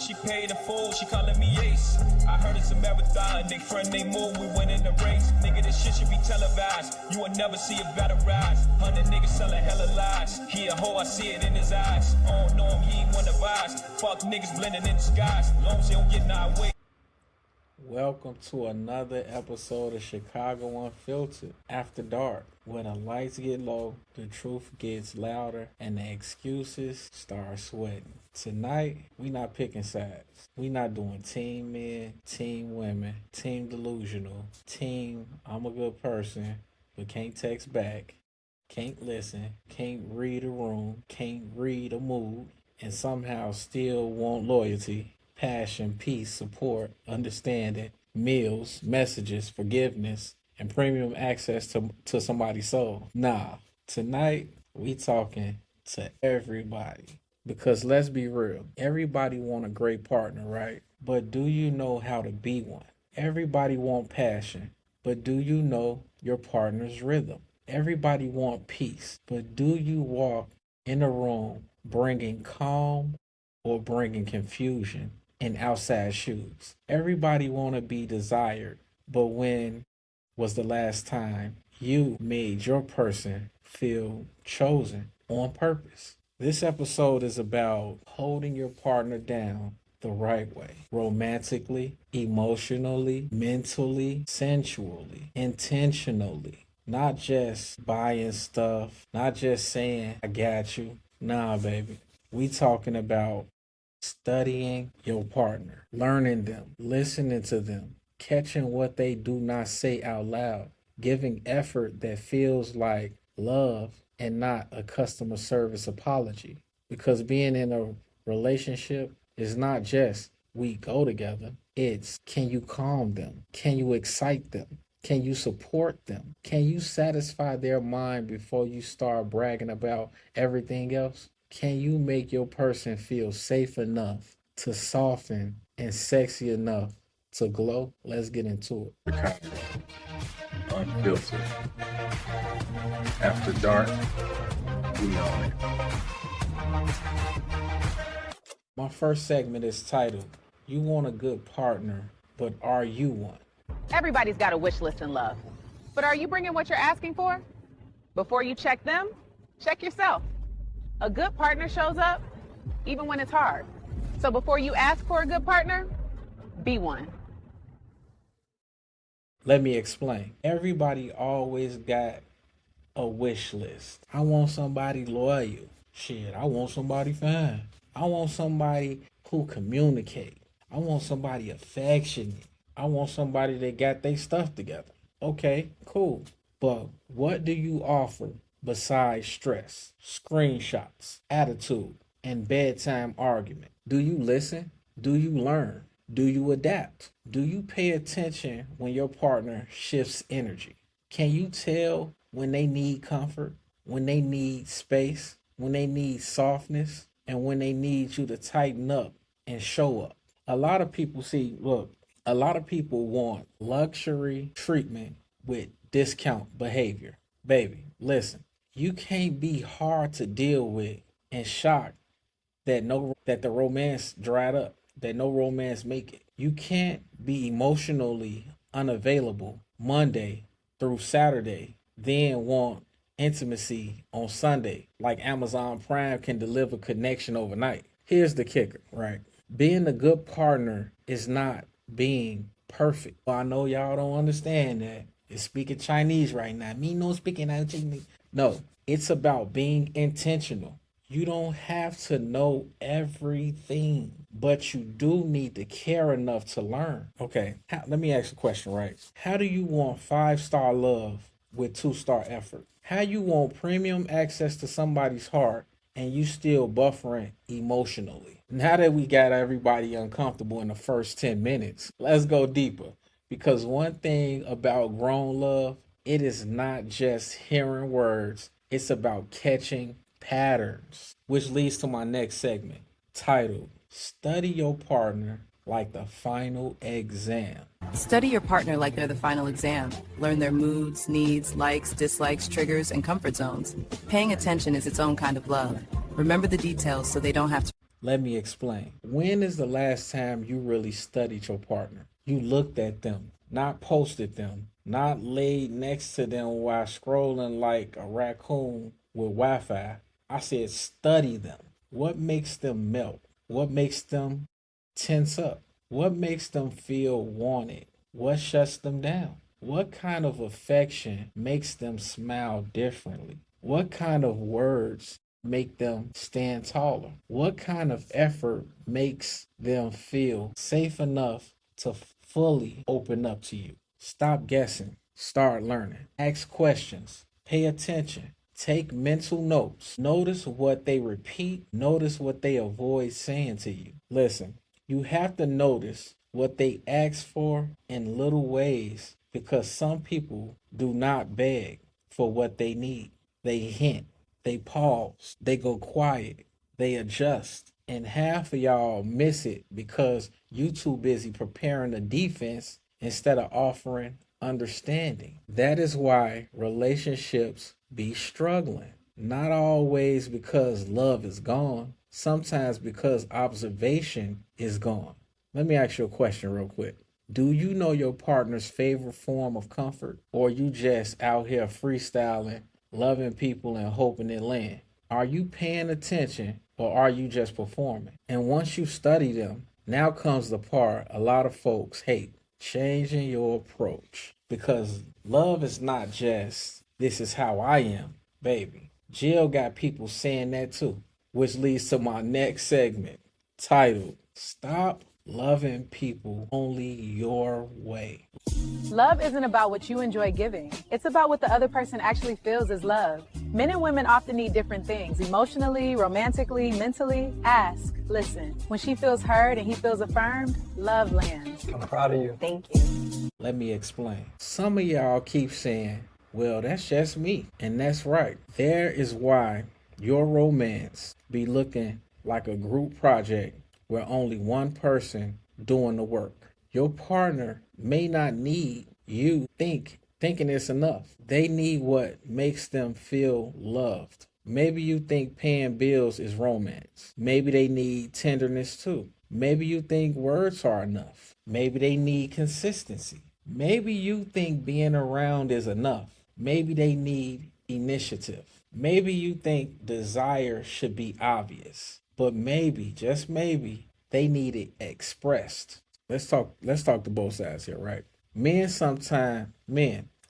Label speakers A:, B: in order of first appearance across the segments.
A: she paid in full, she calling me ace. I heard it's a marathon, they friend, they move, we win in the race. Nigga, this shit should be televised. You will never see a battle rise. 100 niggas selling hella lies. He a hoe, I see it in his eyes. I don't know him, he ain't one of ours. Fuck niggas blending in disguise. Long as they don't get in our way.
B: Welcome to another episode of Chicago Unfiltered After Dark. When the lights get low, the truth gets louder, and the excuses start sweating. Tonight, we not picking sides. We not doing team men, team women, team delusional, team I'm a good person, but can't text back, can't listen, can't read a room, can't read a mood, and somehow still want loyalty, passion, peace, support, understanding, meals, messages, forgiveness, and premium access to somebody's soul. Nah, tonight we talking to everybody. Because let's be real, everybody want a great partner, right? But do you know how to be one? Everybody want passion, but do you know your partner's rhythm? Everybody want peace, but do you walk in a room bringing calm or bringing confusion in outside shoes? Everybody want to be desired, but when was the last time you made your person feel chosen on purpose? This episode is about holding your partner down the right way, romantically, emotionally, mentally, sensually, intentionally. Not just buying stuff, not just saying, I got you. Nah, baby. We talking about studying your partner, learning them, listening to them, catching what they do not say out loud, giving effort that feels like love and not a customer service apology. Because being in a relationship is not just we go together. It's, can you calm them? Can you excite them? Can you support them? Can you satisfy their mind before you start bragging about everything else? Can you make your person feel safe enough to soften and sexy enough to glow? Let's get into it.
C: Chicago Unfiltered After Dark, we own it.
B: My first segment is titled, You Want a Good Partner, but Are You One?
D: Everybody's got a wish list in love. But are you bringing what you're asking for? Before you check them, check yourself. A good partner shows up even when it's hard. So before you ask for a good partner, be one.
B: Let me explain. Everybody always got a wish list. I want somebody loyal. Shit, I want somebody fine. I want somebody who communicate. I want somebody affectionate. I want somebody that got their stuff together. Okay, cool. But what do you offer besides stress, screenshots, attitude, and bedtime argument? Do you listen? Do you learn? Do you adapt? Do you pay attention when your partner shifts energy? Can you tell when they need comfort, when they need space, when they need softness, and when they need you to tighten up and show up? A lot of people a lot of people want luxury treatment with discount behavior. Baby, listen, you can't be hard to deal with and shocked that the romance dried up, that no romance make it. You can't be emotionally unavailable Monday through Saturday, then want intimacy on Sunday, like Amazon Prime can deliver connection overnight. Here's the kicker, right? Being a good partner is not being perfect. Well, I know y'all don't understand that. It's speaking Chinese right now. Me no speaking Chinese. No, it's about being intentional. You don't have to know everything, but you do need to care enough to learn. Okay, let me ask a question, right? How do you want 5-star love with 2-star effort? How you want premium access to somebody's heart and you still buffering emotionally? Now that we got everybody uncomfortable in the first 10 minutes, let's go deeper. Because one thing about grown love, it is not just hearing words, it's about catching patterns. Which leads to my next segment, titled, Study Your Partner Like the Final Exam.
E: Study your partner like they're the final exam. Learn their moods, needs, likes, dislikes, triggers, and comfort zones. Paying attention is its own kind of love. Remember the details so they don't have to.
B: Let me explain. When is the last time you really studied your partner? You looked at them, not posted them, not laid next to them while scrolling like a raccoon with Wi-Fi. I said study them. What makes them melt? What makes them tense up? What makes them feel wanted? What shuts them down? What kind of affection makes them smile differently? What kind of words make them stand taller? What kind of effort makes them feel safe enough to fully open up to you? Stop guessing. Start learning. Ask questions. Pay attention. Take mental notes. Notice what they repeat. Notice what they avoid saying to you. Listen, you have to notice what they ask for in little ways because some people do not beg for what they need. They hint, they pause, they go quiet, they adjust. And half of y'all miss it because you too busy preparing the defense instead of offering understanding. That is why relationships be struggling. Not always because love is gone, sometimes because observation is gone. Let me ask you a question real quick. Do you know your partner's favorite form of comfort? Or you just out here freestyling, loving people and hoping it land? Are you paying attention or are you just performing? And once you study them, now comes the part a lot of folks hate. Changing your approach. Because love is not just, this is how I am, baby. Jill got people saying that too. Which leads to my next segment, titled, Stop Loving People Only Your Way.
D: Love isn't about what you enjoy giving. It's about what the other person actually feels is love. Men and women often need different things, emotionally, romantically, mentally. Ask, listen. When she feels heard and he feels affirmed, love lands.
F: I'm proud of you.
D: Thank you.
B: Let me explain. Some of y'all keep saying, well, that's just me. And that's right. There is why your romance be looking like a group project where only one person doing the work. Your partner may not need you thinking it's enough. They need what makes them feel loved. Maybe you think paying bills is romance. Maybe they need tenderness too. Maybe you think words are enough. Maybe they need consistency. Maybe you think being around is enough. Maybe they need initiative. Maybe you think desire should be obvious. But maybe, just maybe, they need it expressed. Let's talk to both sides here, right?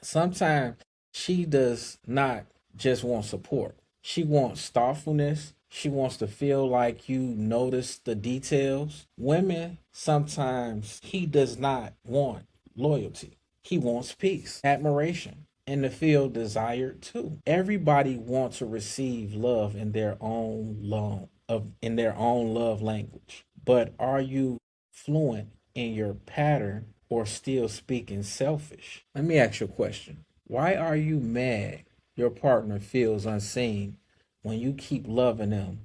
B: Sometimes she does not just want support. She wants thoughtfulness. She wants to feel like you notice the details. Women, sometimes he does not want loyalty. He wants peace, admiration, and to feel desired too. Everybody wants to receive love in their own love language. But are you fluent in your pattern or still speaking selfish? Let me ask you a question. Why are you mad your partner feels unseen when you keep loving them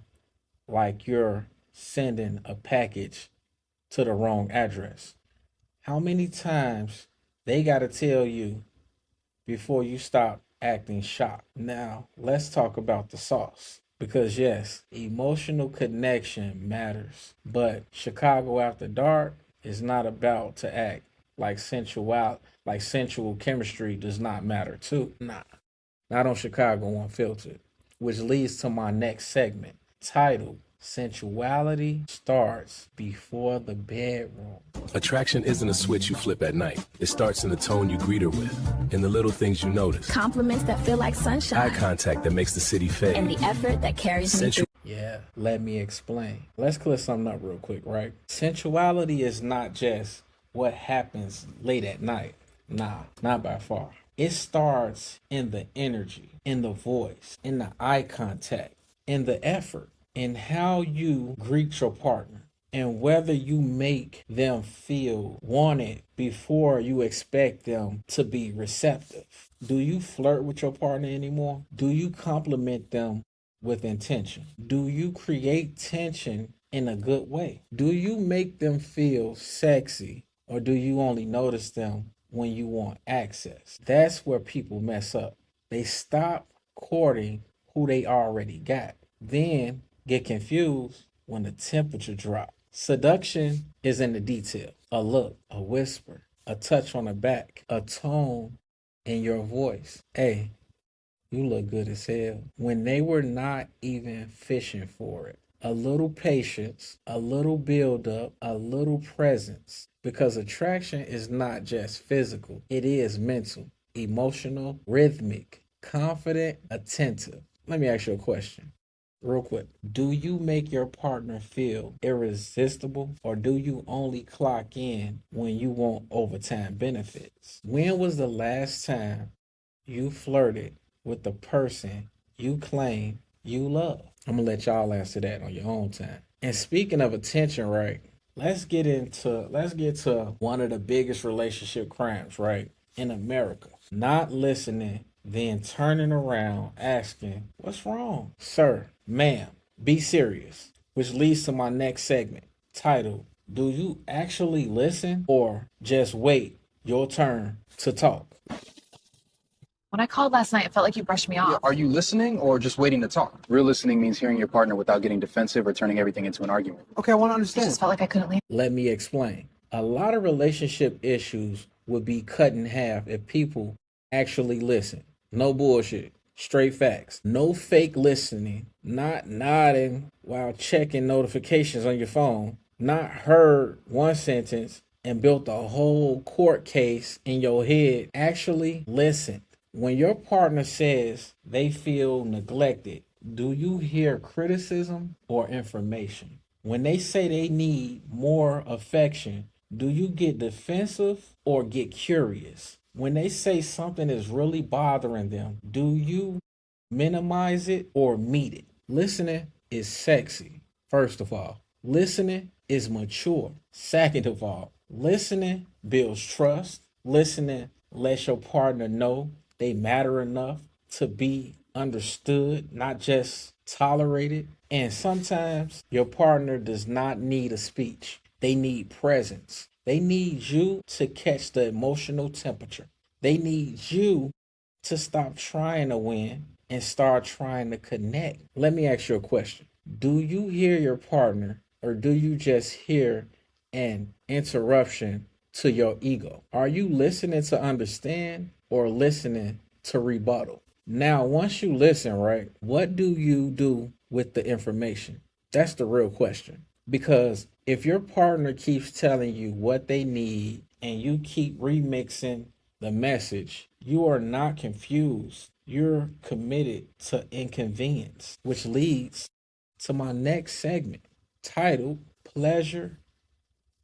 B: like you're sending a package to the wrong address? How many times they got to tell you before you stop acting shocked? Now, let's talk about the sauce. Because yes, emotional connection matters. But Chicago After Dark is not about to act like sensual chemistry does not matter too. Nah. Not on Chicago Unfiltered. Which leads to my next segment, titled Sensuality Starts Before the Bedroom.
G: Attraction isn't a switch you flip at night. It starts in the tone you greet her with, in the little things you notice.
H: Compliments that feel like sunshine.
G: Eye contact that makes the city fade.
H: And the effort that carries me through.
B: Yeah, let me explain. Let's clear something up real quick, right? Sensuality is not just what happens late at night. Nah, not by far. It starts in the energy, in the voice, in the eye contact, in the effort, in how you greet your partner, and whether you make them feel wanted before you expect them to be receptive. Do you flirt with your partner anymore? Do you compliment them with intention? Do you create tension in a good way? Do you make them feel sexy, or do you only notice them when you want access? That's where people mess up. They stop courting who they already got, then get confused when the temperature drops. Seduction is in the detail. A look, a whisper, a touch on the back, a tone in your voice. Hey, you look good as hell. When they were not even fishing for it. A little patience, a little build up, a little presence. Because attraction is not just physical, it is mental, emotional, rhythmic, confident, attentive. Let me ask you a question real quick. Do you make your partner feel irresistible, or do you only clock in when you want overtime benefits? When was the last time you flirted with the person you claim you love? I'm gonna let y'all answer that on your own time. And speaking of attention, right? Let's get to one of the biggest relationship crimes, right? In America. Not listening, then turning around asking, "What's wrong?" Sir, ma'am, be serious. Which leads to my next segment, titled, "Do you actually listen or just wait your turn to talk?"
F: When I called last night, it felt like you brushed me off.
I: Yeah, are you listening or just waiting to talk? Real listening means hearing your partner without getting defensive or turning everything into an argument. Okay, I want to
F: I
I: understand.
F: just felt like I couldn't leave.
B: Let me explain. A lot of relationship issues would be cut in half if people actually listen. No bullshit. Straight facts. No fake listening. Not nodding while checking notifications on your phone. Not heard one sentence and built a whole court case in your head. Actually listen. When your partner says they feel neglected, do you hear criticism or information? When they say they need more affection, do you get defensive or get curious? When they say something is really bothering them, do you minimize it or meet it? Listening is sexy, first of all. Listening is mature. Second of all, listening builds trust. Listening lets your partner know they matter enough to be understood, not just tolerated. And sometimes your partner does not need a speech. They need presence. They need you to catch the emotional temperature. They need you to stop trying to win and start trying to connect. Let me ask you a question. Do you hear your partner, or do you just hear an interruption to your ego? Are you listening to understand or listening to rebuttal? Now, once you listen, right, what do you do with the information? That's the real question. Because if your partner keeps telling you what they need and you keep remixing the message, you are not confused. You're committed to inconvenience, which leads to my next segment, titled Pleasure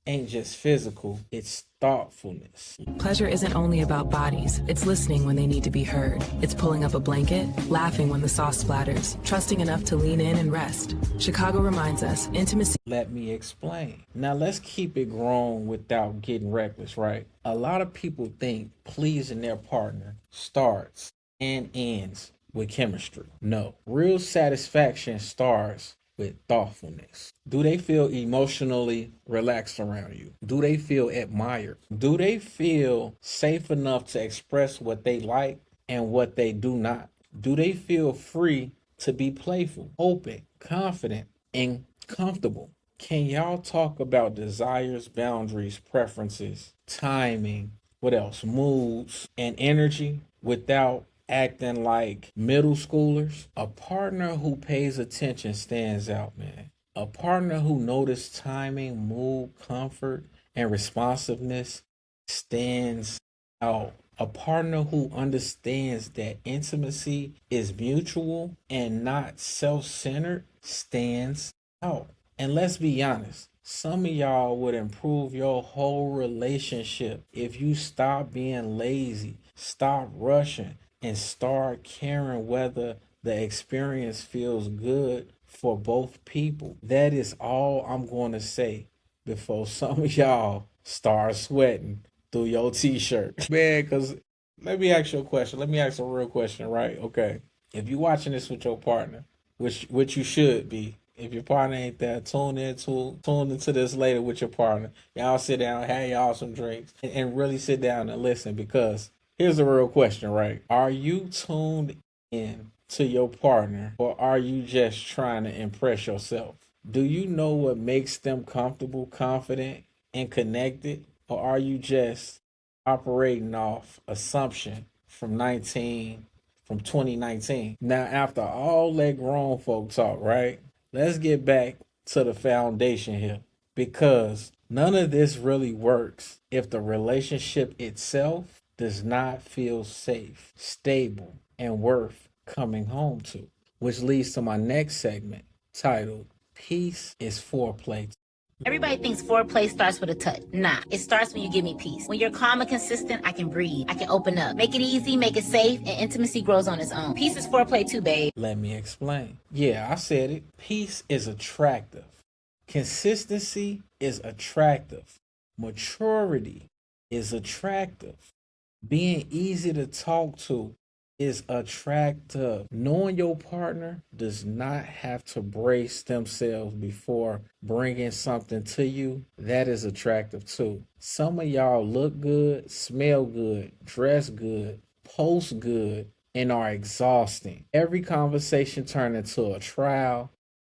B: Ain't Just Physical, It's Thoughtfulness.
E: Pleasure isn't only about bodies. It's listening when they need to be heard. It's pulling up a blanket, laughing when the sauce splatters, trusting enough to lean in and rest. Chicago reminds us, intimacy.
B: Let me explain. Now let's keep it grown without getting reckless, right? A lot of people think pleasing their partner starts and ends with chemistry. No, real satisfaction starts with thoughtfulness. Do they feel emotionally relaxed around you? Do they feel admired? Do they feel safe enough to express what they like and what they do not? Do they feel free to be playful, open, confident, and comfortable? Can y'all talk about desires, boundaries, preferences, timing, what else, moods, and energy without acting like middle schoolers? A partner who pays attention stands out, man. A partner who notices timing, mood, comfort, and responsiveness stands out. A partner who understands that intimacy is mutual and not self-centered stands out. And let's be honest, some of y'all would improve your whole relationship if you stop being lazy, stop rushing, and start caring whether the experience feels good for both people. That is all I'm going to say before some of y'all start sweating through your t-shirt. Man, because let me ask you a question. Let me ask a real question, right? Okay. If you're watching this with your partner, which you should be, if your partner ain't there, tune into this later with your partner. Y'all sit down, have y'all some drinks, and really sit down and listen, because here's the real question, right? Are you tuned in to your partner, or are you just trying to impress yourself? Do you know what makes them comfortable, confident, and connected? Or are you just operating off assumption from 2019? Now, after all that grown folk talk, right? Let's get back to the foundation here, because none of this really works if the relationship itself does not feel safe, stable, and worth coming home to. Which leads to my next segment titled Peace is Foreplay.
H: Everybody thinks foreplay starts with a touch. Nah, it starts when you give me peace. When you're calm and consistent, I can breathe. I can open up. Make it easy, make it safe, and intimacy grows on its own. Peace is foreplay too, babe.
B: Let me explain. Yeah, I said it. Peace is attractive. Consistency is attractive. Maturity is attractive. Being easy to talk to is attractive. Knowing your partner does not have to brace themselves before bringing something to you. That is attractive too. Some of y'all look good, smell good, dress good, post good, and are exhausting. Every conversation turned into a trial.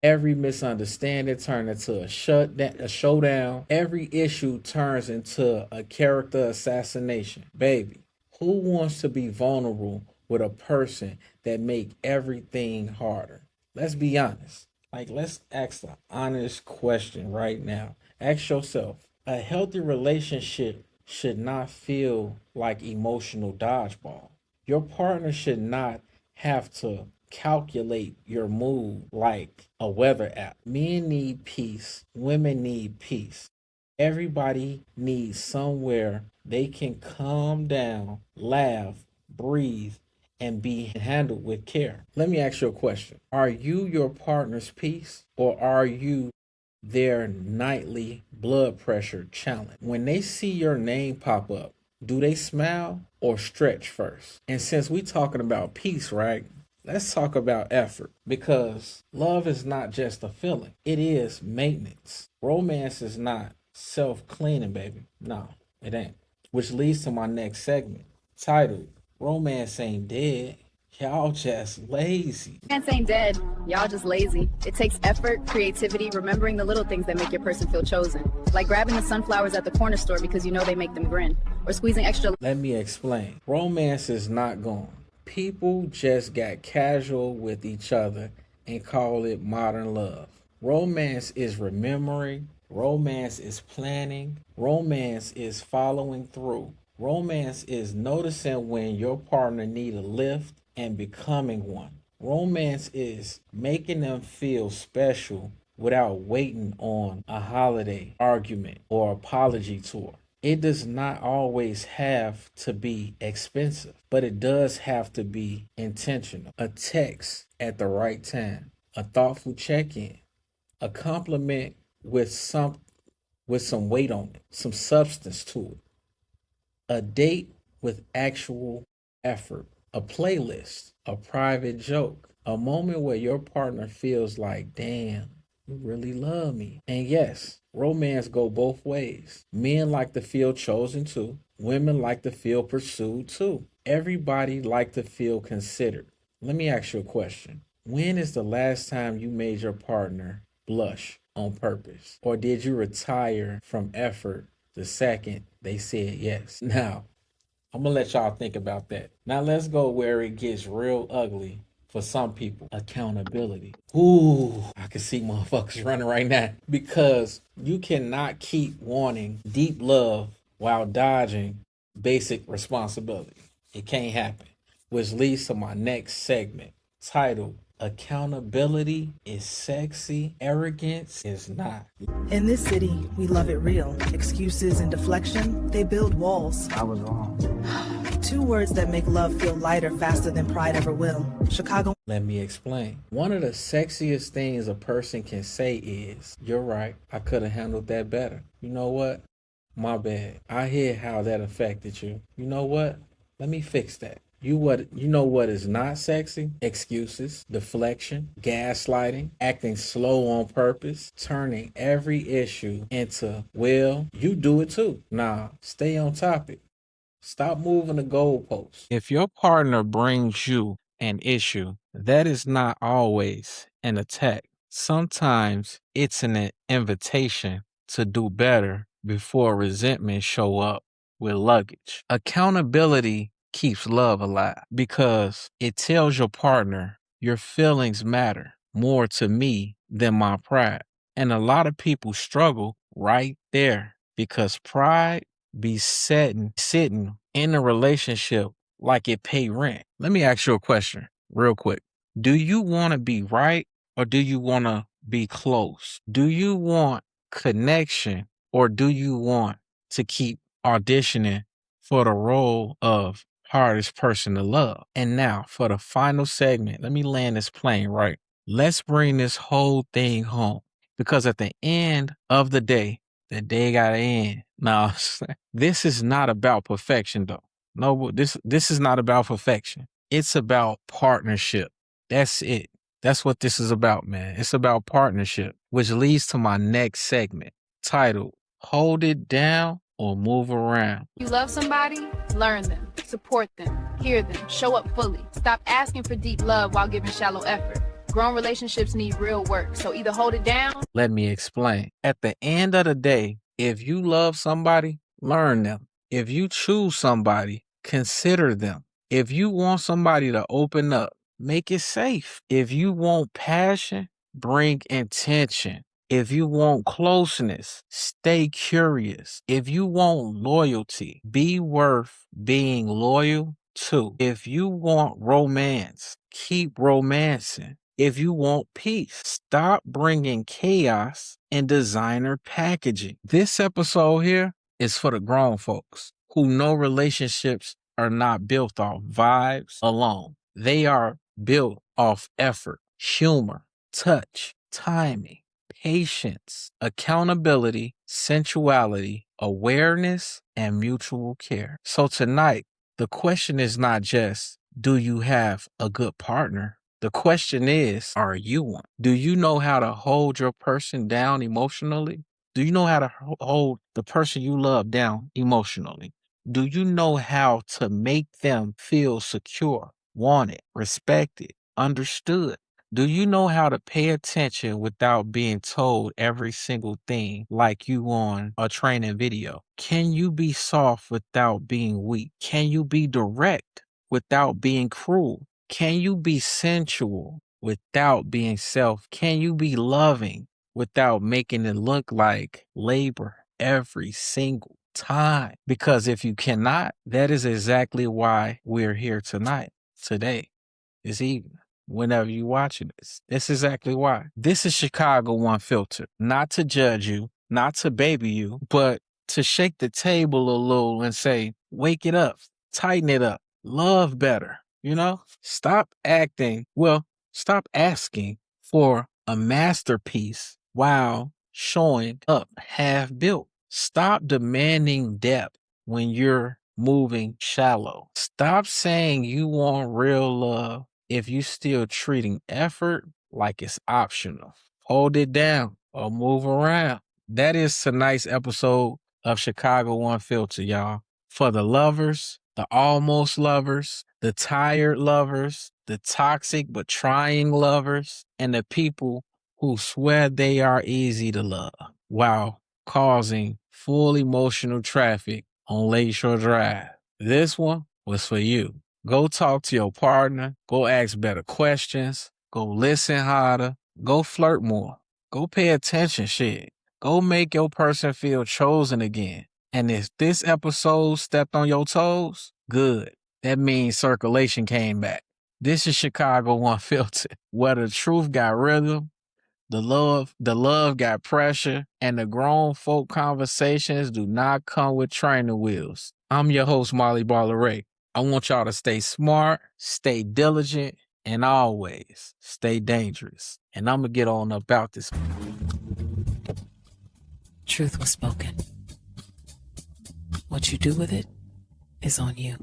B: Every misunderstanding turns into a showdown. Every issue turns into a character assassination. Baby, who wants to be vulnerable with a person that make everything harder? Let's be honest. Like, let's ask the honest question right now. Ask yourself, a healthy relationship should not feel like emotional dodgeball. Your partner should not have to calculate your mood like a weather app. Men need peace, women need peace. Everybody needs somewhere they can calm down, laugh, breathe, and be handled with care. Let me ask you a question. Are you your partner's peace, or are you their nightly blood pressure challenge? When they see your name pop up, do they smile or stretch first? And since we talking about peace, right? Let's talk about effort, because love is not just a feeling. It is maintenance. Romance is not self-cleaning, baby. No, it ain't. Which leads to my next segment titled Romance Ain't Dead. Y'all just lazy.
F: Romance ain't dead. Y'all just lazy. It takes effort, creativity, remembering the little things that make your person feel chosen. Like grabbing the sunflowers at the corner store because you know they make them grin. Or squeezing extra.
B: Let me explain. Romance is not gone. People just got casual with each other and call it modern love. Romance is remembering. Romance is planning. Romance is following through. Romance is noticing when your partner need a lift and becoming one. Romance is making them feel special without waiting on a holiday, argument, or apology tour. It does not always have to be expensive, but it does have to be intentional. A text at the right time, a thoughtful check-in, a compliment with some weight on it, some substance to it, a date with actual effort, a playlist, a private joke, a moment where your partner feels like, damn, you really love me. And yes, romance go both ways. Men like to feel chosen too. Women like to feel pursued too. Everybody like to feel considered. Let me ask you a question. When is the last time you made your partner blush on purpose? Or did you retire from effort the second they said yes? Now, I'm gonna let y'all think about that. Now let's go where it gets real ugly for some people. Accountability. Ooh, I can see motherfuckers running right now, because you cannot keep wanting deep love while dodging basic responsibility. It can't happen. Which leads to my next segment titled Accountability is Sexy, Arrogance is Not.
J: In this city, we love it real. Excuses and deflection, they build walls.
I: I was wrong.
J: Two words that make love feel lighter faster than pride ever will. Chicago.
B: Let me explain. One of the sexiest things a person can say is, you're right, I could have handled that better. You know what? My bad. I hear how that affected you. You know what? Let me fix that. You know what is not sexy? Excuses, deflection, gaslighting, acting slow on purpose, turning every issue into, well, you do it too. Nah, stay on topic. Stop moving the goalposts. If your partner brings you an issue, that is not always an attack. Sometimes it's an invitation to do better before resentment show up with luggage. Accountability keeps love alive because it tells your partner your feelings matter more to me than my pride. And a lot of people struggle right there because pride be sitting in a relationship like it pay rent. Let me ask you a question real quick. Do you want to be right or do you want to be close? Do you want connection or do you want to keep auditioning for the role of hardest person to love? And now for the final segment, let me land this plane right. Let's bring this whole thing home because at the end of the day gotta end. Now, this is not about perfection though. No, this is not about perfection. It's about partnership. That's it. That's what this is about, man. It's about partnership, which leads to my next segment titled Hold It Down or Move Around.
F: You love somebody? Learn them, support them, hear them, show up fully. Stop asking for deep love while giving shallow effort. Grown relationships need real work, so either hold it down.
B: Let me explain. At the end of the day, if you love somebody, learn them. If you choose somebody, consider them. If you want somebody to open up, make it safe. If you want passion, bring intention. If you want closeness, stay curious. If you want loyalty, be worth being loyal to. If you want romance, keep romancing. If you want peace, stop bringing chaos and designer packaging. This episode here is for the grown folks who know relationships are not built off vibes alone. They are built off effort, humor, touch, timing, patience, accountability, sensuality, awareness, and mutual care. So tonight, the question is not just, do you have a good partner? The question is, are you one? Do you know how to hold your person down emotionally? Do you know how to hold the person you love down emotionally? Do you know how to make them feel secure, wanted, respected, understood? Do you know how to pay attention without being told every single thing like you on a training video? Can you be soft without being weak? Can you be direct without being cruel? Can you be sensual without being self? Can you be loving without making it look like labor every single time? Because if you cannot, that is exactly why we're here tonight, today, this evening, whenever you're watching this. That's exactly why. This is Chicago Unfiltered. Not to judge you, not to baby you, but to shake the table a little and say, wake it up, tighten it up, love better. You know, stop asking for a masterpiece while showing up half built. Stop demanding depth when you're moving shallow. Stop saying you want real love if you still treating effort like it's optional. Hold it down or move around. That is tonight's episode of Chicago Unfiltered, y'all. For the lovers, the almost lovers, the tired lovers, the toxic but trying lovers, and the people who swear they are easy to love while causing full emotional traffic on Lakeshore Drive. This one was for you. Go talk to your partner. Go ask better questions. Go listen harder. Go flirt more. Go pay attention, shit. Go make your person feel chosen again. And if this episode stepped on your toes, good. That means circulation came back. This is Chicago Unfiltered, where the truth got rhythm, the love got pressure, and the grown folk conversations do not come with training wheels. I'm your host, Molly Barleray. I want y'all to stay smart, stay diligent, and always stay dangerous. And I'm going to get on about this.
E: Truth was spoken. What you do with it is on you.